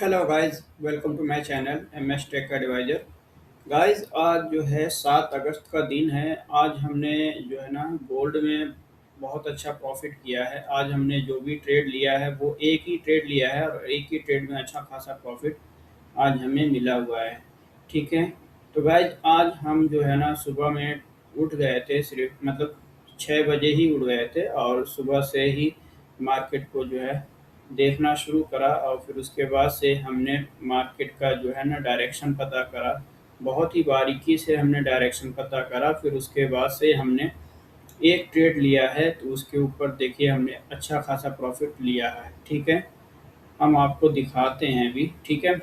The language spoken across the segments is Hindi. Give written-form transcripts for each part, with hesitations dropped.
Hello guys, welcome to my channel M S tech advisor. Guys, आज जो है 7 अगस्त का दिन है। आज हमने जो है ना गोल्ड में बहुत अच्छा प्रॉफिट किया है। आज हमने जो भी ट्रेड लिया है वो एक ही ट्रेड लिया है और एक ही ट्रेड में अच्छा खासा प्रॉफिट आज हमें मिला हुआ है। ठीक है। तो गाइस, आज हम जो है ना सुबह में उठ गए थे, सिर्फ मतलब 6 बजे ही उठ गए थे और सुबह से ही मार्केट को जो है देखना शुरू करा और फिर उसके बाद से हमने मार्केट का जो है ना डायरेक्शन पता करा। बहुत ही बारीकी से हमने डायरेक्शन पता करा। फिर उसके बाद से हमने एक ट्रेड लिया है, तो उसके ऊपर देखिए हमने अच्छा खासा प्रॉफिट लिया है। ठीक है, हम आपको दिखाते हैं अभी। ठीक है।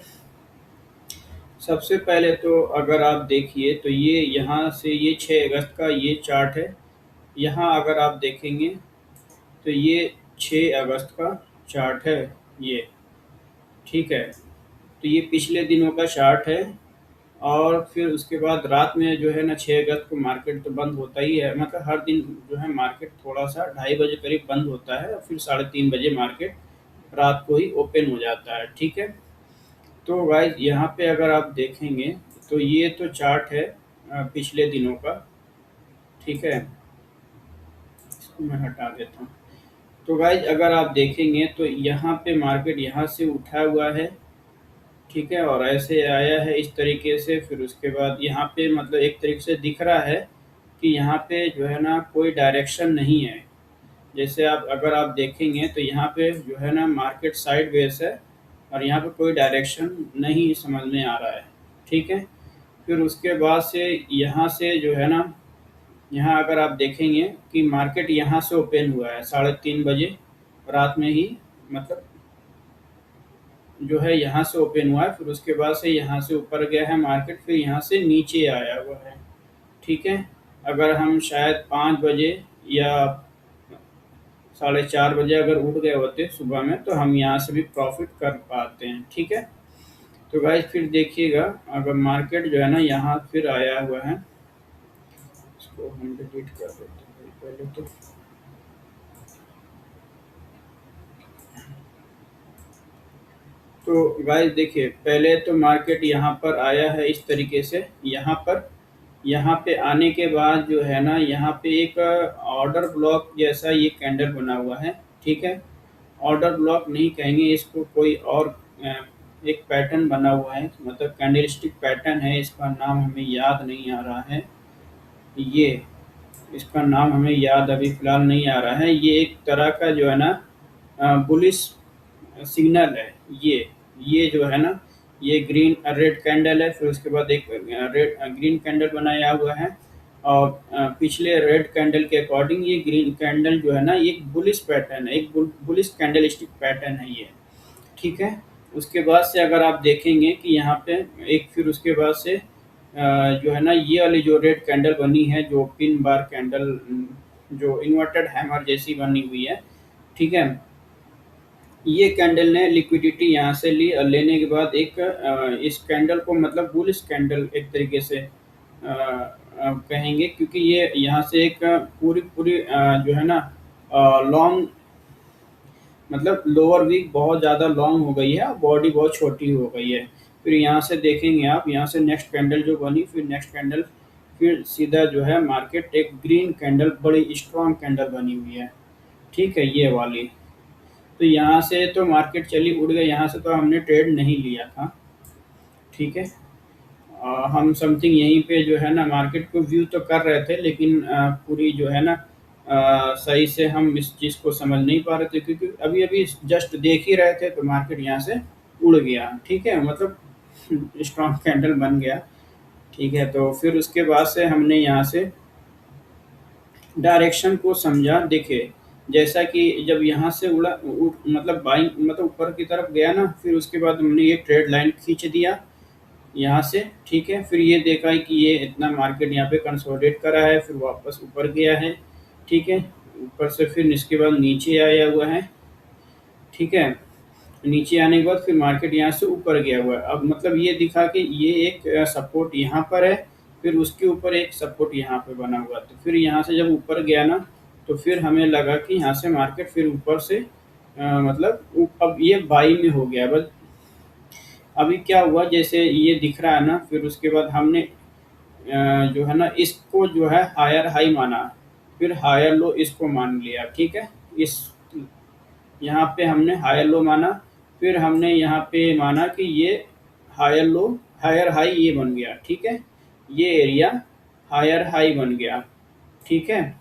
सबसे पहले तो अगर आप देखिए तो ये यहाँ से ये 6 अगस्त का ये चार्ट है। यहाँ अगर आप देखेंगे तो ये 6 अगस्त का चार्ट है ये। ठीक है। तो ये पिछले दिनों का चार्ट है। और फिर उसके बाद रात में जो है ना 6 अगस्त को मार्केट तो बंद होता ही है, मतलब हर दिन जो है मार्केट थोड़ा सा 2:30 बजे करीब बंद होता है और फिर 3:30 बजे मार्केट रात को ही ओपन हो जाता है। ठीक है। तो गाइस, यहाँ पे अगर आप देखेंगे तो ये तो चार्ट है पिछले दिनों का। ठीक है, इसको मैं हटा देता हूँ। तो गाइस, अगर आप देखेंगे तो यहाँ पे मार्केट यहाँ से उठा हुआ है। ठीक है, और ऐसे आया है इस तरीके से। फिर उसके बाद यहाँ पे मतलब एक तरीके से दिख रहा है कि यहाँ पे जो है ना कोई डायरेक्शन नहीं है। जैसे आप अगर आप देखेंगे तो यहाँ पे जो है ना मार्केट साइड वेज है और यहाँ पे कोई डायरेक्शन नहीं समझ में आ रहा है। ठीक है। फिर उसके बाद से जो है ना, यहाँ अगर आप देखेंगे कि मार्केट यहाँ से ओपन हुआ है 3:30 बजे रात में ही, मतलब जो है यहाँ से ओपन हुआ है। फिर उसके बाद से यहाँ से ऊपर गया है मार्केट, फिर यहाँ से नीचे आया हुआ है। ठीक है। अगर हम शायद 5 बजे या 4:30 बजे अगर उठ गए होते सुबह में तो हम यहाँ से भी प्रॉफिट कर पाते हैं। ठीक है। तो गाइस, फिर देखिएगा अगर मार्केट जो है ना यहाँ फिर आया हुआ है, इसको हम डिलीट कर देते हैं पहले तो। तो गाइस देखिए, पहले तो मार्केट यहाँ पर आया है इस तरीके से। यहाँ पे आने के बाद जो है ना यहाँ पे एक ऑर्डर ब्लॉक जैसा ये कैंडल बना हुआ है। ठीक है। ऑर्डर ब्लॉक नहीं कहेंगे इसको, कोई और एक पैटर्न बना हुआ है, मतलब कैंडलस्टिक पैटर्न है। इसका नाम हमें याद नहीं आ रहा है। ये इसका नाम हमें याद अभी फ़िलहाल नहीं आ रहा है। ये एक तरह का जो है ना बुलिश सिग्नल है ये जो है ना, ये ग्रीन रेड कैंडल है। फिर उसके बाद एक रेड ग्रीन कैंडल बनाया हुआ है और पिछले रेड कैंडल के अकॉर्डिंग ये ग्रीन कैंडल जो है ना एक बुलिश पैटर्न है, एक बुलिश कैंडलस्टिक पैटर्न है ये। ठीक है। उसके बाद से अगर आप देखेंगे कि यहाँ पे एक फिर उसके बाद से जो है ना ये वाली जो रेड कैंडल बनी है, जो पिन बार कैंडल, जो इन्वर्टेड हैमर जैसी बनी हुई है। ठीक है। ये कैंडल ने लिक्विडिटी यहाँ से ली और लेने के बाद एक इस कैंडल को मतलब बुलिश कैंडल एक तरीके से कहेंगे, क्योंकि ये यहाँ से एक पूरी पूरी जो है ना लॉन्ग, मतलब लोअर वीक बहुत ज़्यादा लॉन्ग हो गई है और बॉडी बहुत छोटी हो गई है। फिर यहाँ से देखेंगे आप, यहाँ से नेक्स्ट कैंडल जो बनी, फिर नेक्स्ट कैंडल, फिर सीधा जो है मार्केट एक ग्रीन कैंडल, बड़ी स्ट्रॉन्ग कैंडल बनी हुई है। ठीक है, ये वाली। तो यहाँ से तो मार्केट चली उड़ गई, यहाँ से तो हमने ट्रेड नहीं लिया था। ठीक है। हम समथिंग यहीं पे जो है ना मार्केट को व्यू तो कर रहे थे, लेकिन पूरी जो है ना सही से हम इस चीज़ को समझ नहीं पा रहे थे, क्योंकि अभी अभी जस्ट देख ही रहे थे तो मार्केट यहाँ से उड़ गया। ठीक है, मतलब स्ट्रॉन्ग कैंडल बन गया। ठीक है। तो फिर उसके बाद से हमने यहाँ से डायरेक्शन को समझा। देखिए, जैसा कि जब यहाँ से मतलब बाइंग, मतलब ऊपर की तरफ गया ना, फिर उसके बाद हमने ये ट्रेड लाइन खींच दिया यहाँ से। ठीक है। फिर ये देखा है कि ये इतना मार्केट यहाँ पे कंसोलिडेट करा है, फिर वापस ऊपर गया है। ठीक है। ऊपर से फिर इसके बाद नीचे आया हुआ है। ठीक है। नीचे आने के बाद फिर मार्केट यहाँ से ऊपर गया हुआ है। अब मतलब ये दिखा कि ये एक सपोर्ट यहाँ पर है, फिर उसके ऊपर एक सपोर्ट यहाँ पे बना हुआ। तो फिर यहाँ से जब ऊपर गया ना, तो फिर हमें लगा कि यहाँ से मार्केट फिर ऊपर से मतलब अब ये बाई में हो गया। बस अभी क्या हुआ, जैसे ये दिख रहा है ना, फिर उसके बाद हमने जो है ना इसको जो है हायर हाई माना, फिर हायर लो इसको मान लिया, ठीक है। इस यहाँ पे हमने हायर लो माना, फिर हमने यहाँ पे माना कि ये हायर लो, हायर हाई ये बन गया, ठीक है। ये एरिया हायर हाई बन गया, ठीक है।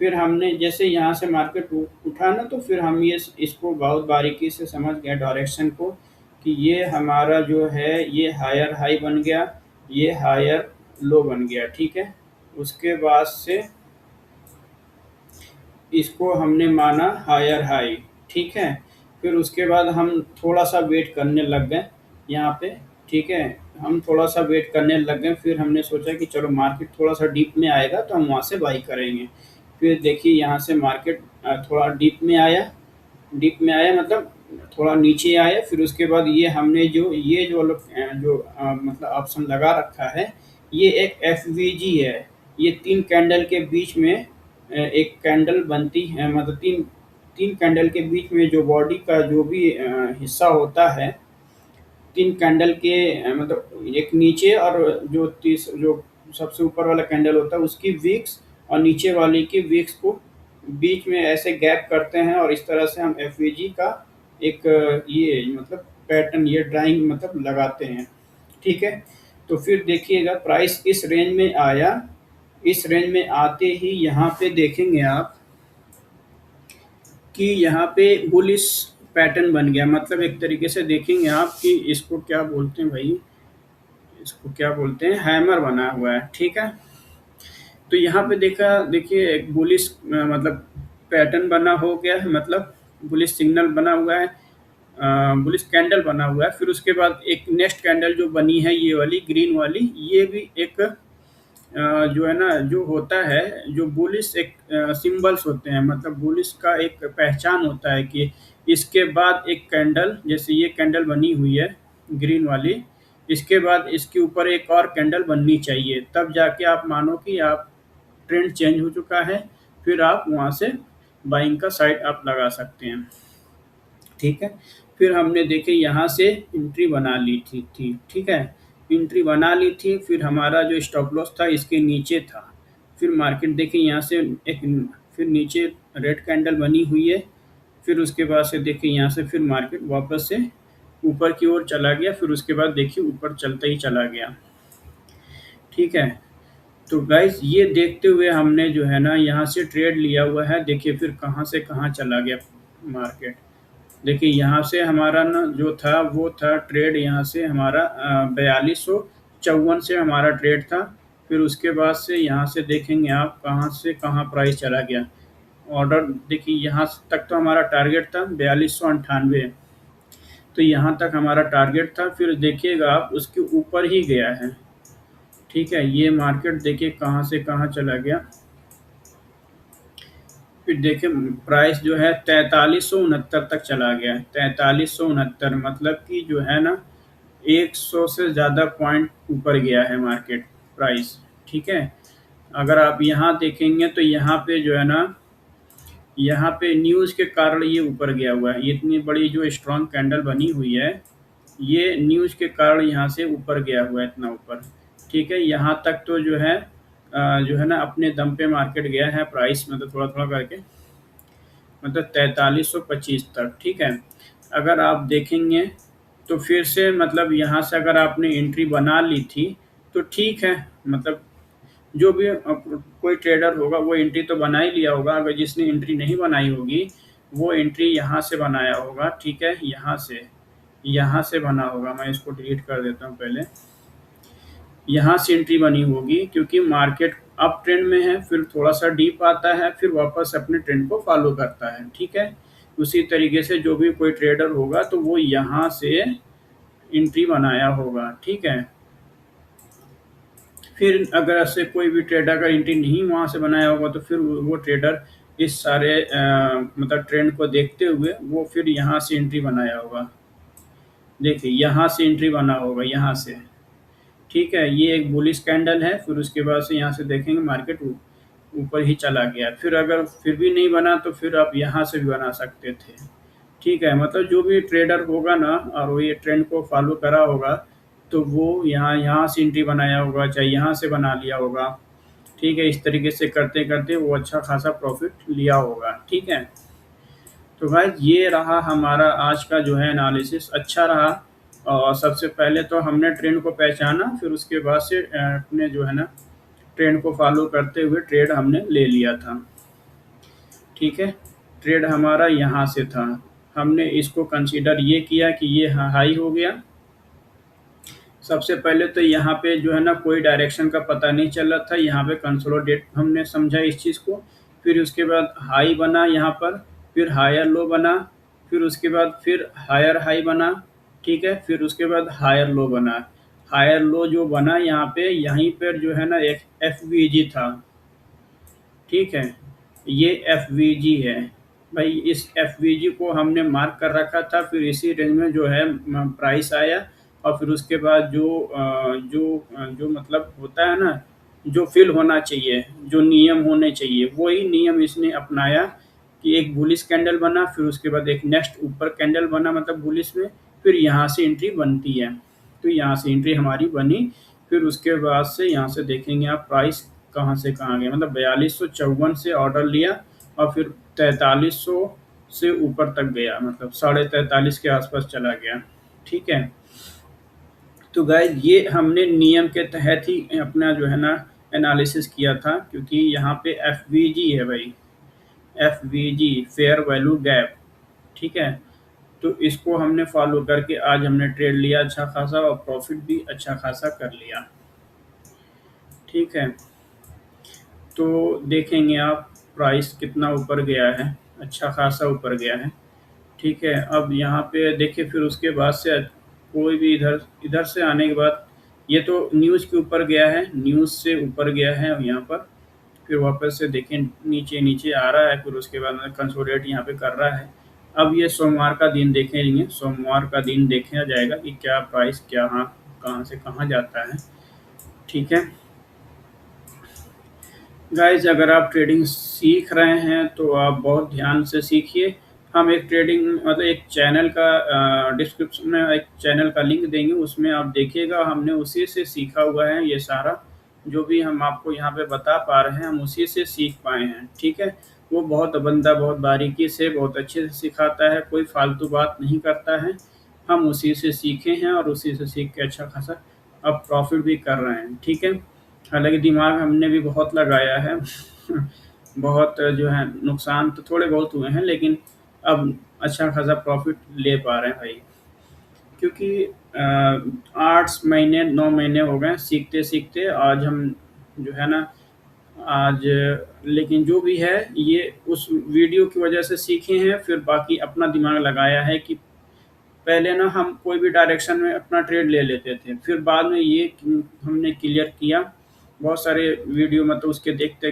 फिर हमने जैसे यहाँ से मार्केट उठा ना, तो फिर हम ये इसको बहुत बारीकी से समझ गए डायरेक्शन को, कि ये हमारा जो है ये हायर हाई बन गया, ये हायर लो बन गया, ठीक है। उसके बाद से इसको हमने माना हायर हाई, ठीक है। फिर उसके बाद हम थोड़ा सा वेट करने लग गए यहाँ पे, ठीक है। हम थोड़ा सा वेट करने लग गए, फिर हमने सोचा कि चलो मार्केट थोड़ा सा डीप में आएगा तो हम वहाँ से बाई करेंगे। फिर देखिए यहाँ से मार्केट थोड़ा डीप में आया, डीप में आया मतलब थोड़ा नीचे आया। फिर उसके बाद ये हमने जो ये जो मतलब ऑप्शन लगा रखा है, ये एक एफवीजी है। ये 3 कैंडल के बीच में एक कैंडल बनती है, मतलब तीन तीन कैंडल के बीच में जो बॉडी का जो भी हिस्सा होता है, 3 कैंडल के मतलब एक नीचे और जो सबसे ऊपर वाला कैंडल होता है उसकी विक्स और नीचे वाली की विक्स को बीच में ऐसे गैप करते हैं, और इस तरह से हम एफवीजी का एक ये मतलब पैटर्न, ये ड्राइंग मतलब लगाते हैं, ठीक है। तो फिर देखिएगा प्राइस इस रेंज में आया, इस रेंज में आते ही यहाँ पे देखेंगे आप कि यहाँ पे बुलिश पैटर्न बन गया। मतलब एक तरीके से देखेंगे आप कि इसको क्या बोलते हैं भाई, इसको क्या बोलते हैं, हैमर बना हुआ है, ठीक है। तो यहाँ पे देखा, देखिए एक बुलिश मतलब पैटर्न बना हो गया है, मतलब बुलिश सिग्नल बना हुआ है, बुलिश कैंडल बना हुआ है। फिर उसके बाद एक नेक्स्ट कैंडल जो बनी है ये वाली ग्रीन वाली, ये भी एक जो है ना जो होता है, जो बुलिश एक सिंबल्स होते हैं, मतलब बुलिश का एक पहचान होता है कि इसके बाद एक कैंडल, जैसे ये कैंडल बनी हुई है ग्रीन वाली, इसके बाद इसके ऊपर एक और कैंडल बननी चाहिए, तब जाके आप मानो कि आप ट्रेंड चेंज हो चुका है, फिर आप वहाँ से बाइंग का साइड आप लगा सकते हैं, ठीक है। फिर हमने देखे यहाँ से एंट्री बना ली थी, ठीक है। एंट्री बना ली थी, फिर हमारा जो स्टॉप लॉस था इसके नीचे था। फिर मार्केट देखिए यहाँ से एक फिर नीचे रेड कैंडल बनी हुई है। फिर उसके बाद से देखिए यहाँ से फिर मार्केट वापस से ऊपर की ओर चला गया, फिर उसके बाद देखिए ऊपर चलता ही चला गया, ठीक है। तो गाइस ये देखते हुए हमने जो है ना यहाँ से ट्रेड लिया हुआ है। देखिए फिर कहाँ से कहाँ चला गया मार्केट। देखिए यहाँ से हमारा ना जो था वो था ट्रेड, यहाँ से हमारा 4254 से हमारा ट्रेड था। फिर उसके बाद से यहाँ से देखेंगे आप कहाँ से कहाँ प्राइस चला गया। ऑर्डर देखिए यहाँ तक तो हमारा टारगेट था 4298, तो यहाँ तक हमारा टारगेट था। फिर देखिएगा आप उसके ऊपर ही गया है, ठीक है। ये मार्केट देखिए कहाँ से कहाँ चला गया। फिर देखिए प्राइस जो है 4369 तक चला गया। 4369 मतलब कि जो है ना 100 से ज़्यादा पॉइंट ऊपर गया है मार्केट प्राइस, ठीक है। अगर आप यहाँ देखेंगे तो यहाँ पे जो है ना, यहाँ पे न्यूज़ के कारण ये ऊपर गया हुआ है। ये इतनी बड़ी जो स्ट्रॉन्ग कैंडल बनी हुई है, ये न्यूज़ के कारण यहाँ से ऊपर गया हुआ है इतना ऊपर, ठीक है। यहाँ तक तो जो है ना अपने दम पे मार्केट गया है प्राइस, मतलब थोड़ा थोड़ा करके, मतलब 4325 तक, ठीक है। अगर आप देखेंगे तो फिर से मतलब यहाँ से अगर आपने एंट्री बना ली थी तो ठीक है, मतलब जो भी कोई ट्रेडर होगा वो एंट्री तो बना ही लिया होगा। अगर जिसने एंट्री नहीं बनाई होगी वो एंट्री यहाँ से बनाया होगा, ठीक है। यहाँ से बना होगा। मैं इसको डिलीट कर देता हूँ पहले। यहाँ से एंट्री बनी होगी क्योंकि मार्केट अप ट्रेंड में है, फिर थोड़ा सा डीप आता है, फिर वापस अपने ट्रेंड को फॉलो करता है, ठीक है। उसी तरीके से जो भी कोई ट्रेडर होगा तो वो यहाँ से एंट्री बनाया होगा, ठीक है। फिर अगर ऐसे कोई भी ट्रेडर का एंट्री नहीं वहाँ से बनाया होगा तो फिर वो ट्रेडर इस सारे मतलब ट्रेंड को देखते हुए वो फिर यहाँ से एंट्री बनाया होगा। देखिए यहाँ से एंट्री बना होगा, यहाँ से, ठीक है। ये एक बुलिश कैंडल है। फिर उसके बाद से यहाँ से देखेंगे मार्केट ऊपर ही चला गया। फिर अगर फिर भी नहीं बना तो फिर आप यहाँ से भी बना सकते थे, ठीक है, मतलब जो भी ट्रेडर होगा ना और वो ये ट्रेंड को फॉलो करा होगा, तो वो यहाँ यहाँ से एंट्री बनाया होगा, चाहे यहाँ से बना लिया होगा। ठीक है, इस तरीके से करते करते वो अच्छा खासा प्रॉफिट लिया होगा। ठीक है, तो भाई ये रहा हमारा आज का जो है एनालिसिस, अच्छा रहा। और सबसे पहले तो हमने ट्रेंड को पहचाना, फिर उसके बाद से अपने जो है ना ट्रेंड को फॉलो करते हुए ट्रेड हमने ले लिया था। ठीक है, ट्रेड हमारा यहाँ से था, हमने इसको कंसीडर ये किया कि ये हाई हो गया। सबसे पहले तो यहाँ पे जो है ना कोई डायरेक्शन का पता नहीं चल रहा था, यहाँ पे कंसोलिडेट हमने समझा इस चीज़ को। फिर उसके बाद हाई बना यहाँ पर, फिर हायर लो बना, फिर उसके बाद फिर हायर हाई बना। ठीक है, फिर उसके बाद हायर लो बना। हायर लो जो बना यहाँ पे, यहीं पर जो है ना एक एफ था। ठीक है, ये एफ है भाई। इस एफ को हमने मार्क कर रखा था, फिर इसी रेंज में जो है प्राइस आया। और फिर उसके बाद जो मतलब होता है ना, जो फिल होना चाहिए, जो नियम होने चाहिए, वही नियम इसने अपनाया कि एक बुलिश कैंडल बना, फिर उसके बाद एक नेक्स्ट ऊपर कैंडल बना मतलब बुलिश में, फिर यहाँ से एंट्री बनती है। तो यहाँ से एंट्री हमारी बनी। फिर उसके बाद से यहाँ से देखेंगे आप प्राइस कहाँ से कहाँ गया, मतलब 4254 से ऑर्डर लिया और फिर 4300 से ऊपर तक गया, मतलब 43.5 के आसपास चला गया। ठीक है, तो गाइस ये हमने नियम के तहत ही अपना जो है ना एनालिसिस किया था, क्योंकि यहाँ पे एफ है भाई, एफ फेयर वैल्यू गैप। ठीक है, तो इसको हमने फॉलो करके आज हमने ट्रेड लिया अच्छा खासा, और प्रॉफिट भी अच्छा खासा कर लिया। ठीक है, तो देखेंगे आप प्राइस कितना ऊपर गया है, अच्छा खासा ऊपर गया है। ठीक है, अब यहाँ पे देखिए, फिर उसके बाद से कोई भी इधर इधर से आने के बाद ये तो न्यूज़ के ऊपर गया है, न्यूज़ से ऊपर गया है यहाँ पर। फिर वापस से देखें नीचे नीचे आ रहा है, फिर उसके बाद कंसोलिडेट यहाँ पे कर रहा है। अब ये सोमवार का दिन देखेंगे, सोमवार का दिन देखा जाएगा कि क्या प्राइस क्या कहाँ से कहाँ जाता है। ठीक है गाइज, अगर आप ट्रेडिंग सीख रहे हैं तो आप बहुत ध्यान से सीखिए। हम एक ट्रेडिंग मतलब एक चैनल का डिस्क्रिप्शन में एक चैनल का लिंक देंगे, उसमें आप देखिएगा, हमने उसी से सीखा हुआ है ये सारा। जो भी हम आपको यहाँ पे बता पा रहे हैं, हम उसी से सीख पाए हैं। ठीक है, वो बहुत बंदा बहुत बारीकी से बहुत अच्छे से सिखाता है, कोई फालतू बात नहीं करता है। हम उसी से सीखे हैं और उसी से सीख के अच्छा खासा अब प्रॉफिट भी कर रहे हैं। ठीक है, हालाँकि दिमाग हमने भी बहुत लगाया है बहुत जो है नुकसान तो थोड़े बहुत हुए हैं, लेकिन अब अच्छा खासा प्रॉफिट ले पा रहे हैं भाई। क्योंकि 8 महीने 9 महीने हो गए सीखते-सीखते, आज हम जो है ना आज, लेकिन जो भी है ये उस वीडियो की वजह से सीखे हैं, फिर बाकी अपना दिमाग लगाया है कि पहले ना हम कोई भी डायरेक्शन में अपना ट्रेड ले लेते थे, फिर बाद में ये हमने क्लियर किया, बहुत सारे वीडियो मतलब उसके देखते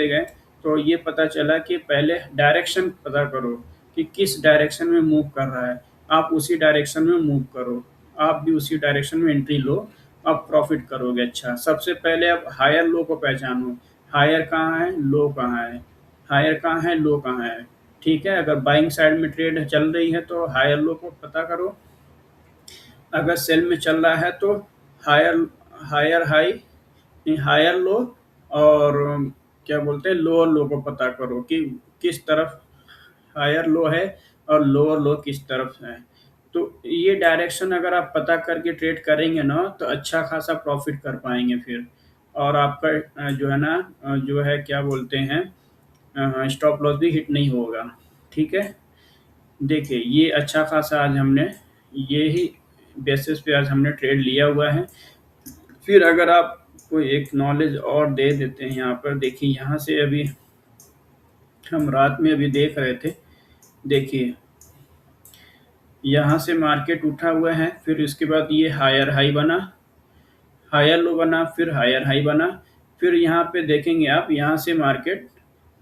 गए, तो ये पता चला कि पहले डायरेक्शन पता करो कि किस डायरेक्शन में मूव कर रहा है, आप उसी डायरेक्शन में मूव करो, आप भी उसी डायरेक्शन में एंट्री लो, आप प्रॉफिट करोगे। अच्छा, सबसे पहले आप हायर लो को पहचानो, हायर कहाँ है, लो कहाँ है, हायर कहाँ है, लो कहाँ है। ठीक है, अगर बाइंग साइड में ट्रेड चल रही है तो हायर लो को पता करो, अगर सेल में चल रहा है तो higher higher high higher low, और क्या बोलते हैं लोअर लो को पता करो कि किस तरफ हायर लो है और लोअर लो किस तरफ है। तो ये डायरेक्शन अगर आप पता करके ट्रेड करेंगे ना, तो अच्छा खासा प्रॉफिट कर पाएंगे फिर। और आपका जो है ना जो है क्या बोलते हैं स्टॉप लॉस भी हिट नहीं होगा। ठीक है, देखिए ये अच्छा खासा आज हमने ये ही बेसिस पे आज हमने ट्रेड लिया हुआ है। फिर अगर आप कोई एक नॉलेज और दे देते हैं यहाँ पर, देखिए यहाँ से अभी हम रात में अभी देख रहे थे, देखिए यहाँ से मार्केट उठा हुआ है, फिर उसके बाद ये हायर हाई बना, हायर लो बना, फिर हायर हाई बना, फिर यहाँ पे देखेंगे आप यहाँ से मार्केट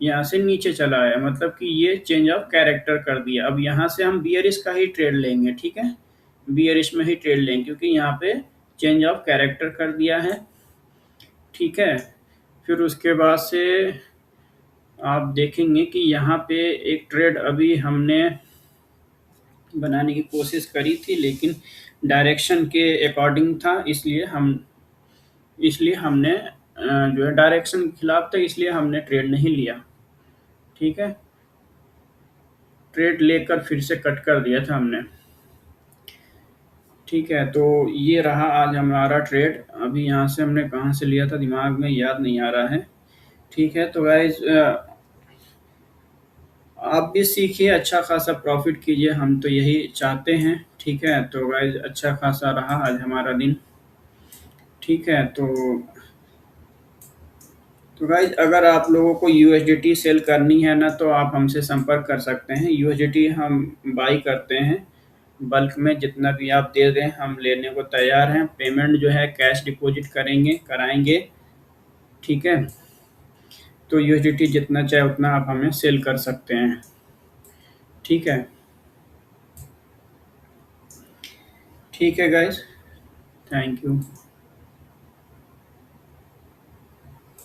यहाँ से नीचे चला आया, मतलब कि ये चेंज ऑफ कैरेक्टर कर दिया। अब यहाँ से हम बियरिश का ही ट्रेड लेंगे। ठीक है, बियरिश में ही ट्रेड लेंगे, क्योंकि यहाँ पे चेंज ऑफ कैरेक्टर कर दिया है। ठीक है, फिर उसके बाद से आप देखेंगे कि यहाँ पे एक ट्रेड अभी हमने बनाने की कोशिश करी थी, लेकिन डायरेक्शन के अकॉर्डिंग था, इसलिए हमने जो है डायरेक्शन के खिलाफ था, इसलिए हमने ट्रेड नहीं लिया। ठीक है, ट्रेड लेकर फिर से कट कर दिया था हमने। ठीक है, तो ये रहा आज हमारा ट्रेड। अभी यहाँ से हमने कहाँ से लिया था दिमाग में याद नहीं आ रहा है। ठीक है, तो गाइज आप भी सीखिए, अच्छा खासा प्रॉफिट कीजिए, हम तो यही चाहते हैं। ठीक है, तो गाइज अच्छा खासा रहा आज हमारा दिन। ठीक है, तो गाइज अगर आप लोगों को यूएसडीटी सेल करनी है ना, तो आप हमसे संपर्क कर सकते हैं। यूएसडीटी हम बाई करते हैं बल्क में, जितना भी आप दे दें हम लेने को तैयार हैं। पेमेंट जो है कैश डिपॉजिट कराएंगे। ठीक है, तो यूएसडीटी जितना चाहे उतना आप हमें सेल कर सकते हैं। ठीक है, ठीक है गाइज, थैंक यू।